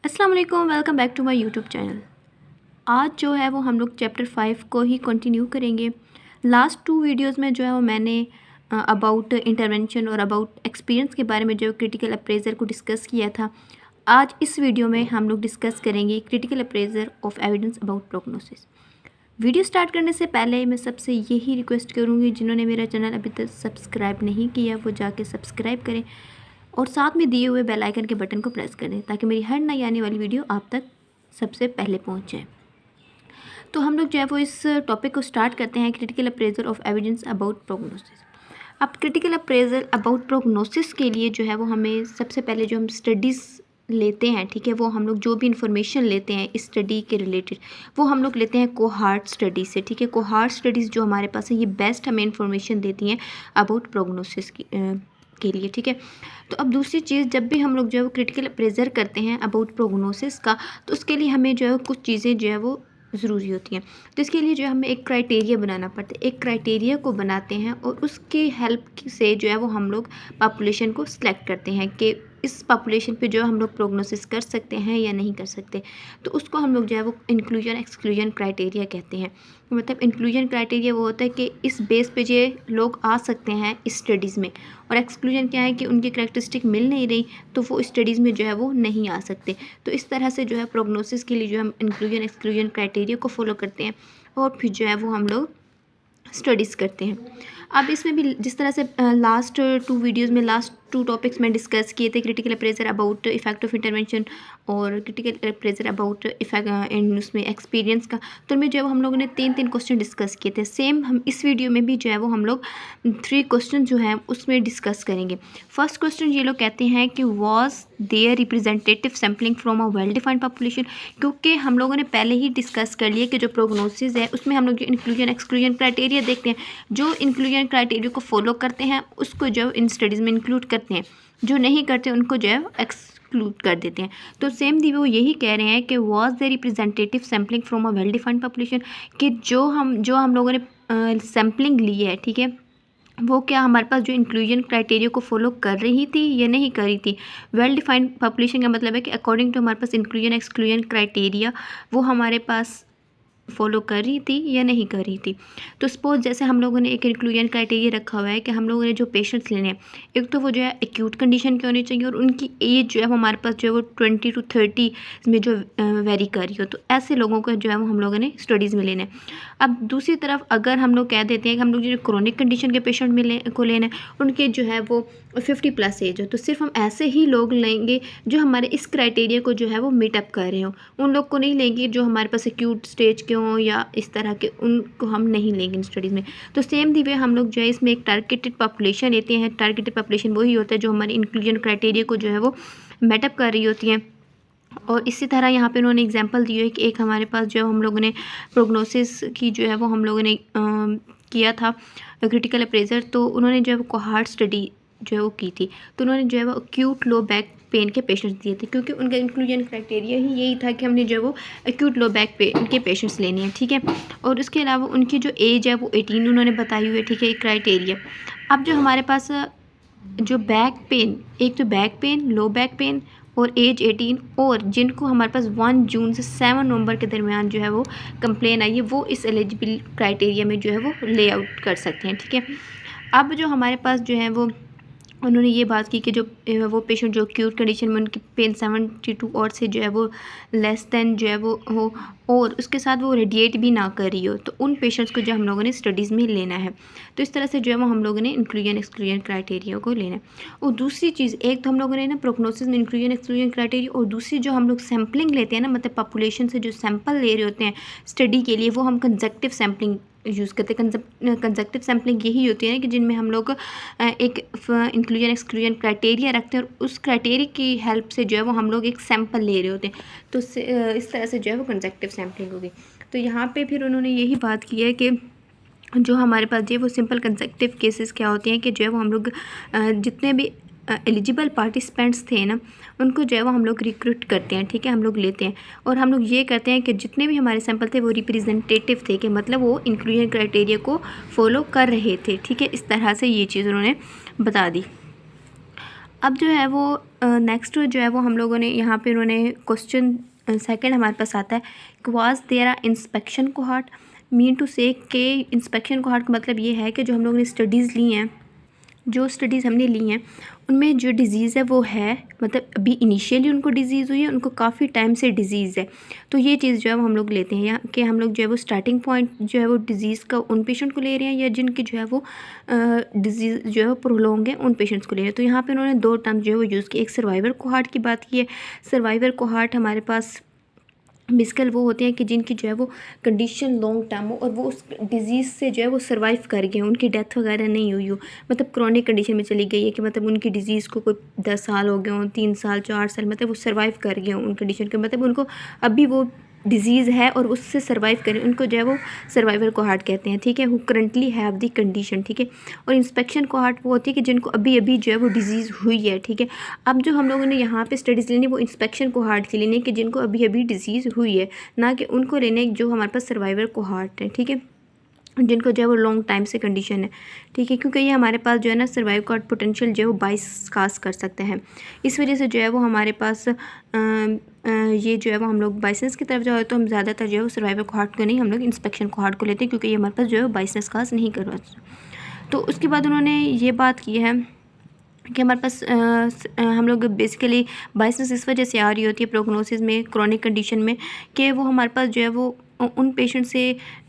अस्सलाम वालेकुम, welcome back to my YouTube channel. आज जो है वो हम लोग चैप्टर 5 को ही कंटिन्यू करेंगे। लास्ट 2 वीडियोस में जो है वो मैंने अबाउट इंटरवेंशन और अबाउट एक्सपीरियंस के बारे में जो क्रिटिकल अप्रेजर को डिस्कस किया था। आज इस वीडियो में हम लोग डिस्कस करेंगे critical appraisal of evidence about prognosis. Video start करने से पहले मैं सबसे यही रिक्वेस्ट करूँगी, जिन्होंने मेरा चैनल अभी तक सब्सक्राइब नहीं किया वो जाके सब्सक्राइब करें और साथ में दिए हुए बेल आइकन के बटन को प्रेस कर दें ताकि मेरी हर नई आने वाली वीडियो आप तक सबसे पहले पहुंच जाए। तो हम लोग जो है वो इस टॉपिक को स्टार्ट करते हैं, critical appraisal of evidence about prognosis. अब क्रिटिकल अप्रेजल अबाउट प्रोग्नोसिस के लिए जो है वो हमें सबसे पहले जो हम स्टडीज़ लेते हैं, ठीक है, वो हम लोग जो भी इंफॉर्मेशन लेते हैं इस स्टडी के रिलेटेड वो हम लोग लेते हैं कोहार्ट स्टडी से। ठीक है, कोहार्ट स्टडीज़ जो हमारे पास है ये बेस्ट हमें इंफॉर्मेशन देती हैं अबाउट प्रोग्नोसिस के लिए। ठीक है, तो अब दूसरी चीज़, जब भी हम लोग जो है वो क्रिटिकल अप्रेजर करते हैं अबाउट प्रोग्नोसिस का, तो उसके लिए हमें जो है कुछ चीज़ें जो है वो ज़रूरी होती हैं। तो इसके लिए जो है हमें एक क्राइटेरिया बनाना पड़ता है। एक क्राइटेरिया को बनाते हैं और उसकी हेल्प से जो है वो हम लोग पॉपुलेशन को सिलेक्ट करते हैं कि इस पॉपुलेशन पे जो हम लोग प्रोग्नोसिस कर सकते हैं या नहीं कर सकते। तो उसको हम लोग जो है वो इंक्लूजन एक्सक्लूजन क्राइटेरिया कहते हैं। मतलब इंक्लूजन क्राइटेरिया वो होता है कि इस बेस पे ये लोग आ सकते हैं इस स्टडीज़ में, और एक्सक्लूजन क्या है कि उनकी करैक्टरिस्टिक मिल नहीं रही तो वो स्टडीज़ में जो है वो नहीं आ सकते। तो इस तरह से जो है प्रोग्नोसिस के लिए जो हम इंक्लूजन एक्सक्लूजन क्राइटेरिया को फॉलो करते हैं और फिर जो है वो हम लोग स्टडीज़ करते हैं। अब इसमें भी जिस तरह से लास्ट 2 वीडियोज़ में लास्ट 2 टॉपिक्स में डिस्कस किए थे, critical appraisal about effect of intervention और critical appraisal about effect in उसमें एक्सपीरियंस का, तो उनमें जो है वो हम लोगों ने 3 क्वेश्चन डिस्कस किए थे। सेम हम इस वीडियो में भी जो है वो हम लोग 3 क्वेश्चन जो है उसमें डिस्कस करेंगे। फर्स्ट क्वेश्चन ये लोग कहते हैं कि was their representative sampling from a well defined population. क्योंकि हम लोगों ने पहले ही डिस्कस कर लिया कि जो प्रोग्नोसिस है उसमें हम लोग जो इंक्लूजन एक्सक्लूजन क्राइटेरिया देखते हैं, जो इंक्लूजन क्राइटेरिया को फॉलो करते हैं उसको जो इन स्टडीज़ में इंक्लूड करते हैं, जो नहीं करते उनको जो है एक्सक्लूड कर देते हैं। तो सेम दी वो यही कह रहे हैं कि was the representative sampling from a well defined population, कि जो हम लोगों ने सैम्पलिंग ली है, ठीक है, वो क्या हमारे पास जो इंक्लूजन क्राइटेरिया को फॉलो कर रही थी या नहीं कर रही थी। वेल डिफाइंड पॉपुलेशन का मतलब है कि अकॉर्डिंग टू हमारे पास इंक्लूजन एक्सक्लूजन क्राइटेरिया वो हमारे पास फॉलो कर रही थी या नहीं कर रही थी। तो सपोज जैसे हम लोगों ने एक इंक्लूजन क्राइटेरिया रखा हुआ है कि हम लोगों ने जो पेशेंट्स लेने हैं, एक तो वो जो है एक्यूट कंडीशन के होने चाहिए और उनकी एज जो है वो हमारे पास जो है वो 20 to 30 में जो वेरी कर रही हो। तो ऐसे लोगों को जो है वो हम लोगों ने स्टडीज़ में लेना है। अब दूसरी तरफ अगर हम लोग कह देते हैं कि हम लोग जो क्रोनिक कंडीशन के पेशेंट को लेना है, उनके जो है वो 50+ एज हो, तो सिर्फ हम ऐसे ही लोग लेंगे जो हमारे इस क्राइटेरिया को जो है वो मीट अप कर रहे हो। उन लोग को नहीं लेंगे जो हमारे पास एक्यूट स्टेज के हों या इस तरह के, उनको हम नहीं लेंगे इन स्टडीज़ में। तो सेम दी वे हम लोग जो है इसमें एक टारगेटेड पॉपुलेशन लेते हैं। टारगेटेड पॉपुलेशन वही होता है जो हमारे इंक्लूजन क्राइटेरिया को जो है वो मेटअप कर रही होती हैं। और इसी तरह यहाँ पे उन्होंने एग्जांपल दी है कि एक हमारे पास जो हम लोगों ने प्रोग्नोसिस की जो है वो हम लोगों ने किया था क्रिटिकल अप्रेजर, तो उन्होंने जो है वो कोहार्ट स्टडी जो है वो की थी। तो उन्होंने जो है वो एक्यूट लो बैक पेन के पेशेंट्स दिए थे, क्योंकि उनका इंक्लूजन क्राइटेरिया ही यही था कि हमने जो है वो एक्यूट लो बैक पेन के पेशेंट्स लेने हैं। ठीक है, और उसके अलावा उनकी जो एज है वो 18 उन्होंने बताई हुई है। ठीक है, एक क्राइटेरिया। अब जो हमारे पास जो बैक पेन, एक तो back pain, low back pain और एज 18, और जिनको हमारे पास 1 जून से 7 नवंबर के दरमियान जो है वो कंप्लेन आई है, वो इस एलिजिबल क्राइटेरिया में जो है वो ले आउट कर सकते हैं। ठीक है, अब जो हमारे पास जो है वो उन्होंने ये बात की कि जो वो पेशेंट जो एक्यूट कंडीशन में उनकी पेन 72 और से जो है वो लेस देन जो है वो हो, और उसके साथ वो रेडिएट भी ना कर रही हो, तो उन पेशेंट्स को जो हम लोगों ने स्टडीज़ में लेना है। तो इस तरह से जो है वो हम लोगों ने इंक्लूजन एक्सक्लूजन क्राइटेरिया को लेना है। और दूसरी चीज़, एक तो हम लोगों ने ना प्रोग्नोसिस में इंक्लूजन एक्सक्लूजन क्राइटेरिया, और दूसरी जो हम लोग सैम्पलिंग लेते हैं ना, मतलब पॉपुलेशन से जो सैंपल ले रहे होते हैं स्टडी के लिए, वो हम कंजक्टिव सैम्पलिंग यूज़ करते हैं। कंजक्टिव सैम्पलिंग यही होती है ना कि जिनमें हम लोग एक इंक्लूजन एक्सक्लूजन क्राइटेरिया रखते हैं और उस क्राइटेरिया की हेल्प से जो है वो हम लोग एक सैंपल ले रहे होते हैं। तो इस तरह से जो है वो कंजक्टिव सैम्पलिंग होगी। तो यहाँ पे फिर उन्होंने यही बात की है कि जो हमारे पास जो है वो सिंपल कंजक्टिव केसेस क्या होते हैं कि जो है वो हम लोग जितने भी एलिजिबल पार्टिसिपेंट्स थे ना, उनको जो है वो हम लोग रिक्रूट करते हैं। ठीक है, हम लोग लेते हैं और हम लोग ये करते हैं कि जितने भी हमारे सैंपल थे वो रिप्रेजेंटेटिव थे, कि मतलब वो इंक्लूजन क्राइटेरिया को फॉलो कर रहे थे। ठीक है, इस तरह से ये चीज़ उन्होंने बता दी। अब जो है वो नेक्स्ट जो है वो हम लोगों ने यहाँ पे उन्होंने क्वेश्चन सेकंड हमारे पास आता है कि was there a inspection cohort, mean to say के इंस्पेक्शन कोहॉर्ट का मतलब ये है कि जो हम लोगों ने स्टडीज़ ली हैं, जो स्टडीज़ हमने ली हैं उनमें जो डिज़ीज़ है वो है, मतलब अभी इनिशियली उनको डिज़ीज़ हुई है, उनको काफ़ी टाइम से डिज़ीज़ है। तो ये चीज़ जो है वो हम लोग लेते हैं, या कि हम लोग जो है वो स्टार्टिंग पॉइंट जो है वो डिज़ीज़ का उन पेशेंट को ले रहे हैं, या जिनकी जो है वो डिज़ीज़ जो है वो प्रोलॉन्ग है उन पेशेंट्स को ले रहे हैं। तो यहाँ पे उन्होंने दो टर्म जो है वो यूज़ की, एक सर्वाइवर कोहॉर्ट की बात की है। सर्वाइवर कोहॉर्ट हमारे पास बेसिकल वो होते हैं कि जिनकी जो है वो कंडीशन लॉन्ग टर्म हो और वो उस डिज़ीज़ से जो है वो सर्वाइव कर गए, उनकी डेथ वगैरह नहीं हुई हो, मतलब क्रॉनिक कंडीशन में चली गई है कि मतलब उनकी डिज़ीज़ को कोई 10 साल हो गए हों, 3 साल 4 साल, मतलब वो सर्वाइव कर गए हों उन कंडीशन के, मतलब उनको अभी वो डिज़ीज़ है और उससे सर्वाइव करें, उनको जो है वो सर्वाइवर कोहॉर्ट कहते हैं। ठीक है, who currently have the condition. ठीक है, और इंस्पेक्शन कोहॉर्ट वो होती है कि जिनको अभी अभी जो है वो डिज़ीज़ हुई है। ठीक है, अब जो हम लोगों ने यहाँ पे स्टडीज़ लेनी वो इंस्पेक्शन कोहॉर्ट की लेनी है कि जिनको अभी अभी डिज़ीज़ हुई है, ना कि उनको लेने जो हमारे पास सर्वाइवर कोहॉर्ट है। ठीक है, जिनको जो है वो लॉन्ग टाइम से कंडीशन है। ठीक है, क्योंकि ये हमारे पास जो है ना सर्वाइव का पोटेंशियल जो है वो 22 कास कर सकते हैं, इस वजह से जो है वो हमारे पास ये जो है वो हम लोग बाइसेंस की तरफ जाओ तो हम ज़्यादातर जो है वो सर्वाइवर कोहॉर्ट को नहीं, हम लोग इंस्पेक्शन कोहॉर्ट को लेते हैं, क्योंकि ये हमारे पास जो है वो बाइसेंस कास नहीं करवा। तो उसके बाद उन्होंने ये बात की है कि हमारे पास हम लोग बेसिकली बाइसेंस इस वजह से आ रही होती है प्रोग्नोसिस में, क्रॉनिक कंडीशन में, कि वो हमारे पास जो है वो उन पेशेंट से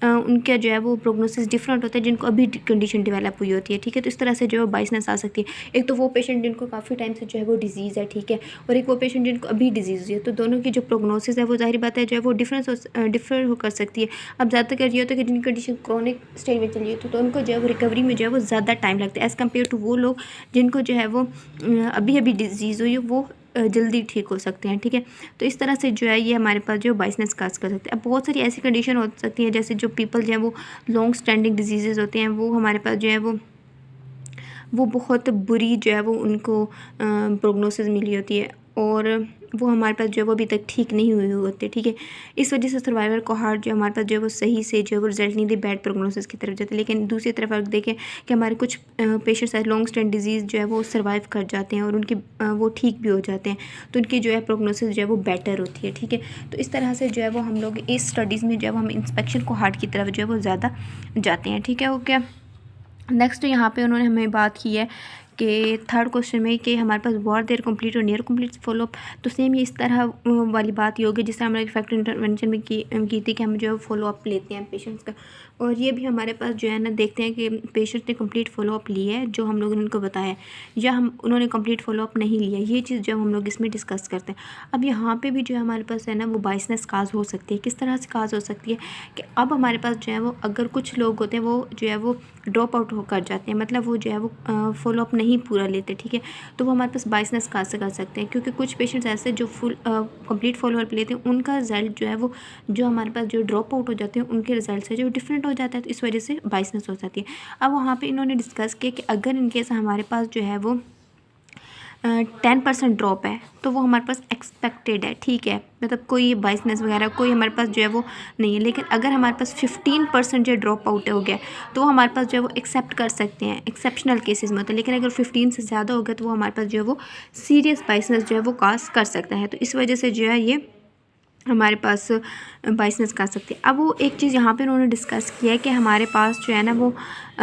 उनका जो है वो प्रोग्नोसिस डिफरेंट होता है जिनको अभी कंडीशन डेवलप हुई होती है। ठीक है, तो इस तरह से जो है बाइसनेस आ सकती है। एक तो वो पेशेंट जिनको काफ़ी टाइम से जो है वो डिजीज़ है, ठीक है, और एक वो पेशेंट जिनको अभी डिजीज़ हुई है, तो दोनों की जो प्रोग्नोसिस है वो ज़ाहिर बात है जो है वो डिफर हो कर सकती है। अब ज़्यादातर ये होता है कि जिनकी कंडीशन क्रॉनिक स्टेज में चली है तो उनको जो है वो रिकवरी में जो है वो ज़्यादा टाइम लगता है एज़ कम्पेयर टू वो लोग जिनको जो है वो अभी अभी डिजीज़ हुई है, वो जल्दी ठीक हो सकते हैं। ठीक है, तो इस तरह से जो है ये हमारे पास जो बाइसनेस काज कर सकते हैं। अब बहुत सारी ऐसी कंडीशन हो सकती हैं जैसे जो पीपल जो है वो लॉन्ग स्टैंडिंग डिजीज़ होते हैं, वो हमारे पास जो है वो बहुत बुरी जो है वो उनको प्रोग्नोसिस मिली होती है और वो हमारे पास जो है वो अभी तक ठीक नहीं हुए होते। ठीक है, इस वजह से सर्वाइवर कोहॉर्ट जो हमारे पास जो है वो सही से जो है वो रिजल्ट नहीं दे, बैड प्रोग्नोसिस की तरफ जाते हैं। लेकिन दूसरी तरफ अगर देखें कि हमारे कुछ पेशेंट्स लॉन्ग स्टैंड डिजीज़ जो है वो सर्वाइव कर जाते हैं और उनकी वो ठीक भी हो जाते हैं, तो उनकी जो है प्रोग्नोसिस जो है वो बेटर होती है। ठीक है, तो इस तरह से जो है वो हम लोग इस स्टडीज़ में जो है वो हम इंस्पेक्शन कोहॉर्ट की तरफ जो है वो ज़्यादा जाते हैं। ठीक है, हो गया। नेक्स्ट यहाँ पे उन्होंने हमें बात की है कि थर्ड क्वेश्चन में कि हमारे पास वर देयर कंप्लीट और नियर कंप्लीट फॉलोअप, तो सेम ये इस तरह वाली बात ही होगी जिस तरह हमने फैक्टर इंटरवेंशन में की थी कि हम जो है फॉलोअप लेते हैं पेशेंट्स का, और ये भी हमारे पास जो है ना देखते हैं कि पेशेंट्स ने कंप्लीट फॉलोअप ली है जो हम लोगों ने उनको बताया, या हम उन्होंने कंप्लीट फॉलोअप नहीं लिया, ये चीज़ जो हम लोग इसमें डिस्कस करते हैं। अब यहाँ पे भी जो है हमारे पास है ना वो बाइसनेस काज हो सकती है। किस तरह से काज हो सकती है कि अब हमारे पास जो है वो अगर कुछ लोग होते हैं वो जो है वो ड्रॉप आउट हो कर जाते हैं, मतलब वो जो है वो फॉलोअप नहीं पूरा लेते। ठीक है, तो वो हमारे पास बाइसनेस काज से कर सकते हैं, क्योंकि कुछ पेशेंट्स ऐसे जो फुल कंप्लीट फॉलोअप लेते हैं उनका रिजल्ट जो है वो जो हमारे पास जो ड्रॉप आउट हो जाते हैं उनके रिजल्ट से जो डिफरेंट हो जाता है, तो इस वजह से बाइसनेस हो जाती है। अब वहाँ पे इन्होंने डिस्कस किया कि अगर इनकेस हमारे पास जो है वो 10% ड्रॉप है तो वो हमारे पास एक्सपेक्टेड है। ठीक है, मतलब कोई बाइसनेस वगैरह कोई हमारे पास जो है वो नहीं है, लेकिन अगर हमारे पास 15% जो ड्रॉप आउट हो गया तो हमारे पास जो है वो एक्सेप्ट कर सकते हैं, एक्सेप्शनल केसेस में होता है। लेकिन अगर 15 से ज़्यादा हो गया तो वो हमारे पास जो है वो सीरियस बाइसनेस जो है वो काज कर सकता है, तो इस वजह से जो है ये हमारे पास बाइसनेस कर सकते हैं। अब वो एक चीज़ यहाँ पे उन्होंने डिस्कस किया है कि हमारे पास जो है ना वो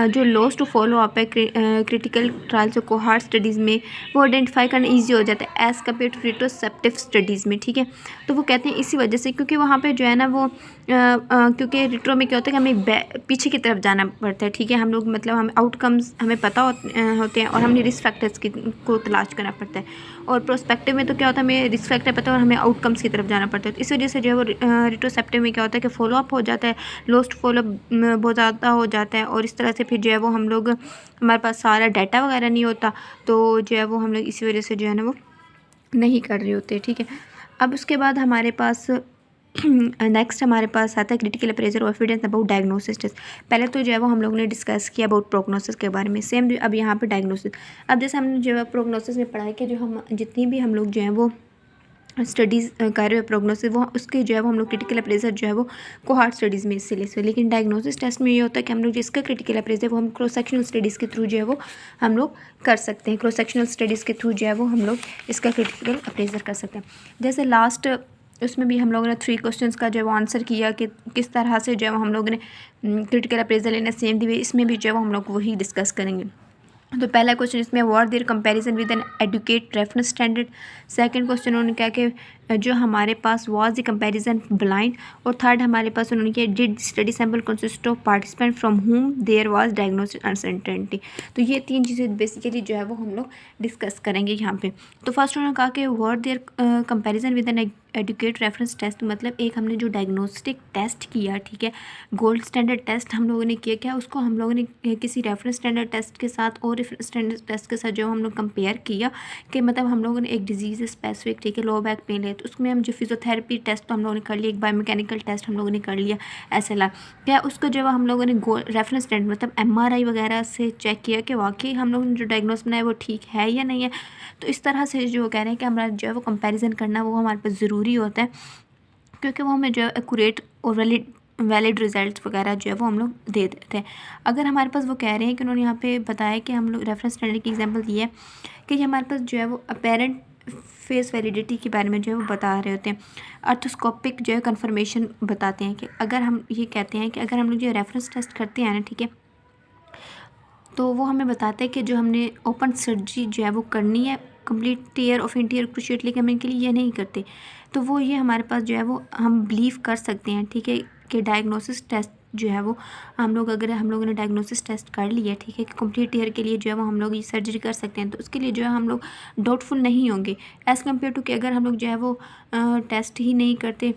जो लॉस टू फॉलो अप है क्रिटिकल ट्रायल्स और कोहॉर्ट स्टडीज़ में वो आइडेंटिफाई करना इजी हो जाता है as compare to retrospective studies में। ठीक है, तो वो कहते हैं इसी वजह से, क्योंकि वहाँ पे जो है ना वो क्योंकि रिट्रो में क्या होता है कि हमें पीछे की तरफ जाना पड़ता है। ठीक है, हम लोग मतलब हमें आउटकम्स हमें पता होते हैं और हमें रिस्क फैक्टर्स को तलाश करना पड़ता है, और प्रोस्पेक्टिव में तो क्या होता है हमें रिस्क फैक्टर पता है और हमें आउटकम्स की तरफ जाना पड़ता है। तो इस वजह से जो है वो रिट्रोस्पेक्टिव में क्या होता है कि फॉलोअप हो जाता है, लॉस्ट फॉलोअप बहुत ज़्यादा हो जाता है, और इस तरह से फिर जो है वो हम लोग हमारे पास सारा डाटा वगैरह नहीं होता, तो जो है वो हम लोग इसी वजह से जो है ना वो नहीं कर रहे होते। ठीक है, अब उसके बाद हमारे पास नेक्स्ट हमारे पास आता है क्रिटिकल अप्रेजल और एविडेंस अबाउट डायग्नोसिस। पहले तो जो है वो हम लोगों ने डिस्कस किया अबाउट प्रोग्नोसिस के बारे में, सेम अब यहाँ पे डायग्नोसिस। अब जैसे हमने जो है प्रोग्नोसिस में पढ़ा है कि जो हम जितनी भी हम लोग जो है वो स्टडीज़ कर रहे हो प्रोग्नोसिस, वो उसके जो है वो हम लोग क्रिटिकल अप्रेजर जो है वो कोहार्ट स्टडीज़ में इससे ले सकते हैं। लेकिन डायग्नोसिस टेस्ट में ये होता है कि हम लोग जिसका क्रिटिकल अप्रेजर है वो हम क्रॉस सेक्शनल स्टडीज़ के थ्रू जो है वो हम लोग कर सकते हैं। क्रॉस सेक्शनल स्टडीज़ के थ्रू जो है वो हम लोग इसका क्रिटिकल अप्रेजर कर सकते हैं। जैसे लास्ट उसमें भी हम लोगों ने 3 क्वेश्चंस का जो है वो आंसर किया कि किस तरह से जो है वो हम लोगों ने क्रिटिकल अप्रेजर लेना सेम दी, इसमें भी जो है वो हम लोग वही डिस्कस करेंगे। तो पहला क्वेश्चन इसमें what there comparison with an adequate reference standard. Second question उन्होंने कहा कि जो हमारे पास वाज द कंपैरिजन ब्लाइंड। और थर्ड हमारे पास उन्होंने किया did study sample consist of participant from whom there was diagnostic uncertainty. तो ये 3 चीज़ें बेसिकली जो है वो हम लोग डिस्कस करेंगे यहाँ पे। तो फर्स्ट उन्होंने कहा कि what there comparison with an adequate reference test, मतलब एक हमने जो डायग्नोस्टिक टेस्ट किया, ठीक है, गोल्ड स्टैंडर्ड टेस्ट हम लोगों ने किया, क्या उसको हम लोगों ने किसी रेफरेंस स्टैंडर्ड टेस्ट के साथ और रेफरेंस स्टैंडर्ड टेस्ट के साथ जो हम लोग कंपेयर किया कि मतलब हम लोगों ने एक डिजीज़ स्पेसिफिक, ठीक है, लो बैक पेन है, तो उसमें हम जो फिजियोथेरेपी टेस्ट तो हम लोगों ने कर लिया, एक बायोमैकेनिकल टेस्ट हम लोगों ने कर लिया, SLR, क्या उसको जो हम लोगों ने रेफरेंस स्टैंडर्ड मतलब MRI वगैरह से चेक किया कि वाकई हम लोगों ने जो डायग्नोस बनाया वो ठीक है या नहीं है। तो इस तरह से जो कह रहे हैं कि हमारा जो है वो कंपैरिजन करना वो हमारे पास ज़रूरी होता है, क्योंकि वो हमें जो है एक्यूरेट और वैलिड रिजल्ट्स वगैरह जो है वो हम लोग दे देते हैं। अगर हमारे पास वो कह रहे हैं कि उन्होंने यहाँ पे बताया कि हम लोग रेफरेंस स्टैंडर्ड की एग्जांपल दी है कि ये हमारे पास जो है वो अपेरेंट फेस वैलिडिटी के बारे में जो है वो बता रहे होते हैं, अर्थोस्कोपिक जो है कन्फर्मेशन बताते हैं कि अगर हम ये कहते हैं कि अगर हम लोग जो रेफरेंस टेस्ट करते हैं ना, ठीक है, तो वो हमें बताता है कि जो हमने ओपन सर्जरी जो है वो करनी है complete tear of interior cruciate ligament के लिए, ये नहीं करते, तो वो ये हमारे पास जो है वो हम बिलीव कर सकते हैं, ठीक है, कि डायग्नोसिस टेस्ट जो है वो हम लोग अगर हम लोगों ने डायग्नोसिस टेस्ट कर लिया, ठीक है, कि कंप्लीट टीयर के लिए जो है वो हम लोग ये सर्जरी कर सकते हैं, तो उसके लिए जो है हम लोग डाउटफुल नहीं होंगे एज़ कम्पेयर टू कि अगर हम लोग जो है वो टेस्ट ही नहीं करते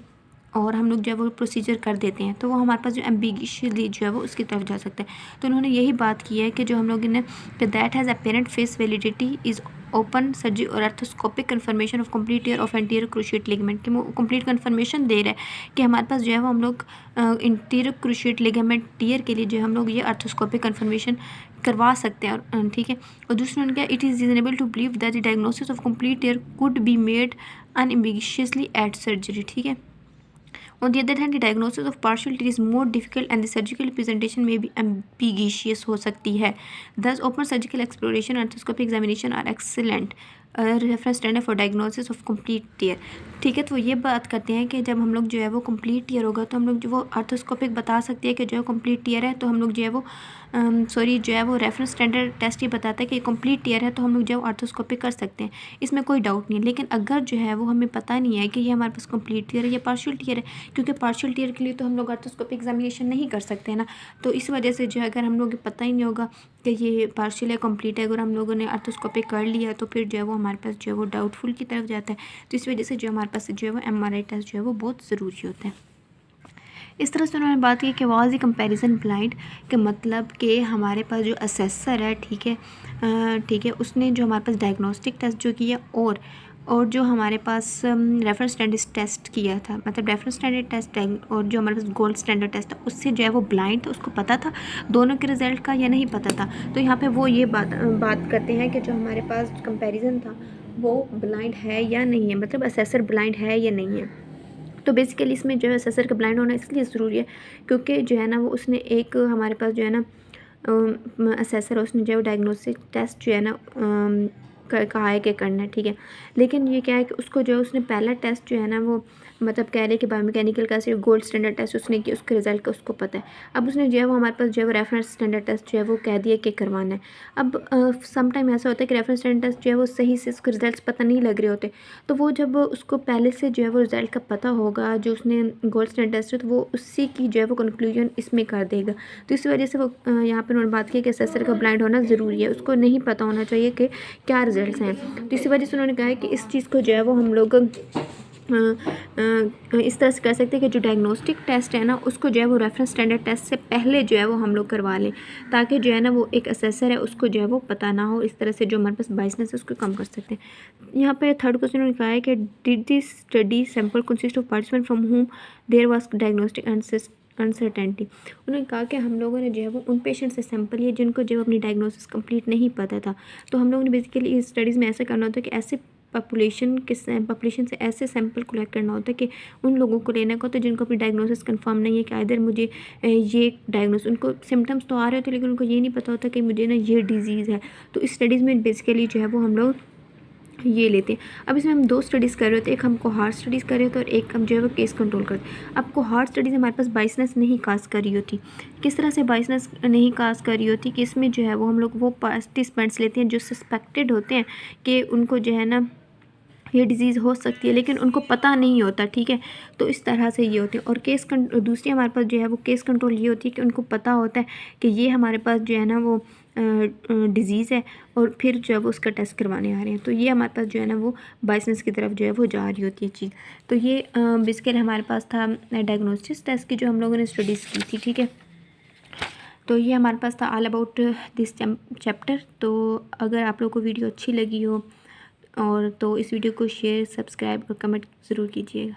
और हम लोग जो है वो प्रोसीजर कर देते हैं, तो वो हमारे पास जो एम्बिगियसली जो है वो उसकी तरफ जा सकता है। तो उन्होंने यही बात की है कि जो हम लोग ने कि that has apparent face validity is open surgery और arthroscopic confirmation of complete tear of anterior cruciate ligament, कि वो कंप्लीट कन्फर्मेशन दे रहा है कि हमारे पास जो है वो हम लोग इंटीरियर क्रूशिएट लिगामेंट टीयर के लिए जो है हम लोग ये अर्थोस्कोपिक कन्फर्मेशन करवा सकते हैं। और ठीक है, और दूसरा उन्होंने कहा it is reasonable to believe that the diagnosis of complete tear could be made unambiguously at surgery, ठीक है। On the other hand, the diagnosis of partial tear is more difficult and the surgical presentation may be ambiguous हो सकती है. Thus, open surgical exploration and arthroscopic examination are excellent reference standard for diagnosis of complete tear, ठीक है। तो ये बात करते हैं कि जब हम लोग जो है वो कंप्लीट टीयर होगा तो हम लोग जो वो आर्थोस्कोपिक बता सकते हैं कि जो है कंप्लीट टीयर है, तो हम लोग जो है वो जो है वो रेफरेंस स्टैंडर्ड टेस्ट ही बताता है कि कंप्लीट टीयर है, तो हम लोग जो है आर्थोस्कोपिक कर सकते हैं, इसमें कोई डाउट नहीं है। लेकिन अगर जो है वो हमें पता नहीं है कि ये हमारे पास कंप्लीट टीयर है या पार्शियल टीयर है, क्योंकि पार्शियल टीयर के लिए तो हम लोग आर्थोस्कोपिक एग्जामिनेशन नहीं कर सकते ना, तो इस वजह से जो है अगर हम लोग पता ही नहीं होगा कि ये पार्शियल है कंप्लीट है, अगर हम लोगों ने आर्थोस्कोपिक कर लिया तो फिर जो है वो हमारे पास जो है वो डाउटफुल की तरफ जाता है। तो इस वजह से जो हमारे पास जो है वो MRI टेस्ट जो है वो बहुत ज़रूरी होता है। इस तरह से उन्होंने बात की कि वाज द कंपैरिजन ब्लाइंड, के मतलब कि हमारे पास जो असेसर है, ठीक है, उसने जो हमारे पास डायग्नोस्टिक टेस्ट जो किया और जो हमारे पास रेफरेंस स्टैंडर्ड टेस्ट किया था, मतलब रेफरेंस स्टैंडर्ड टेस्ट और जो हमारे पास गोल्ड स्टैंडर्ड टेस्ट था, उससे जो है वो ब्लाइंड था, उसको पता था दोनों के रिज़ल्ट का या नहीं पता था। तो यहाँ पे वो ये बात करते हैं कि जो हमारे पास कंपैरिजन था वो ब्लाइंड है या नहीं है, मतलब असेसर ब्लाइंड है या नहीं है। तो बेसिकली इसमें जो है असेसर का ब्लाइंड होना इसलिए ज़रूरी है क्योंकि जो है ना वो उसने एक हमारे पास जो है ना असेसर है, उसने जो है डायग्नोस्टिक टेस्ट जो है ना कहा है कि करना है, ठीक है। लेकिन ये क्या है कि उसको जो है उसने पहला टेस्ट जो है ना वो मतलब कह रहे कि बायोमैकेनिकल का सिर्फ गोल्ड स्टैंडर्ड टेस्ट उसने किया, उसके रिजल्ट का उसको पता है। अब उसने जो है वो हमारे पास जो है वो रेफरेंस स्टैंडर्ड टेस्ट जो है वो कह दिया कि करवाना है। अब सम टाइम ऐसा होता है कि रेफरेंस स्टैंडर्ड टेस्ट जो है वो सही से उसके रिजल्ट पता नहीं लग रहे होते, तो वो जब उसको पहले से जो है वो रिज़ल्ट का पता होगा जो उसने गोल्ड स्टैंडर्ड टेस्ट है, तो वो उसी की जो है वो कंक्लूजन इसमें कर देगा। तो इस वजह से वो यहाँ पर उन्होंने बात की कि असेसर का ब्लाइंड होना ज़रूरी है, उसको नहीं पता होना चाहिए कि क्या रिजल्ट्स हैं। तो इसी वजह से उन्होंने कहा है कि इस चीज़ को जो है वो हम लोग इस तरह से कर सकते हैं कि जो डायग्नोस्टिक टेस्ट है ना उसको जो है वो रेफरेंस स्टैंडर्ड टेस्ट से पहले जो है वो हम लोग करवा लें, ताकि जो है ना वो एक असेसर है उसको जो है वो पता ना हो। इस तरह से जो हमारे पास बाइसनेस है उसको कम कर सकते हैं। यहाँ पे थर्ड क्वेश्चन उन्होंने कहा है कि did this study sample consist of participant from whom there was diagnostic uncertainty. उन्होंने कहा कि हम लोगों ने जो है वो उन पेशेंट से सैंपल लिए जिनको जो अपनी डायग्नोसिस कंप्लीट नहीं पता था। तो हम लोगों ने बेसिकली इस स्टडीज़ में ऐसा करना होता है कि ऐसे पॉपुलेशन से ऐसे सैंपल कलेक्ट करना होता है कि उन लोगों को लेना होता है जिनको अपनी डायग्नोसिस कंफर्म नहीं है कि इधर मुझे ये डायग्नोस, उनको सिम्टम्स तो आ रहे होते लेकिन उनको ये नहीं पता होता कि मुझे ना ये डिजीज़ है। तो इस स्टडीज़ में बेसिकली जो है वो हम लोग ये लेते हैं। अब इसमें हम 2 स्टडीज़ कर रहे होते हैं, एक हम कोहॉर्ट स्टडीज़ कर रहे होते हैं और एक हम जो है वो केस कंट्रोल करते हैं। अब कोहॉर्ट स्टडीज़ हमारे पास बायसनेस नहीं कास्ट कर रही होती। किस तरह से बायसनेस नहीं कास्ट कर रही होती कि इसमें जो है वो हम लोग वो पार्टिसिपेंट्स लेते हैं जो सस्पेक्टेड होते हैं कि उनको जो है ना ये डिज़ीज़ हो सकती है लेकिन उनको पता नहीं होता, ठीक है। तो इस तरह से ये होते हैं। और दूसरी हमारे पास जो है वो केस कंट्रोल ये होती है कि उनको पता होता है कि ये हमारे पास जो है ना वो डिज़ीज़ है और फिर जो है वो उसका टेस्ट करवाने आ रहे हैं। तो ये हमारे पास जो है ना वो बायसनेस की तरफ जो है वो जा रही होती है चीज़। तो ये बेसिकली हमारे पास था डायग्नोस्टिक टेस्ट की जो हम लोगों ने स्टडीज़ की थी, ठीक है। तो ये हमारे पास था ऑल अबाउट दिस चैप्टर। तो अगर आप लोगों को वीडियो अच्छी लगी हो और तो इस वीडियो को शेयर, सब्सक्राइब और कमेंट ज़रूर कीजिएगा।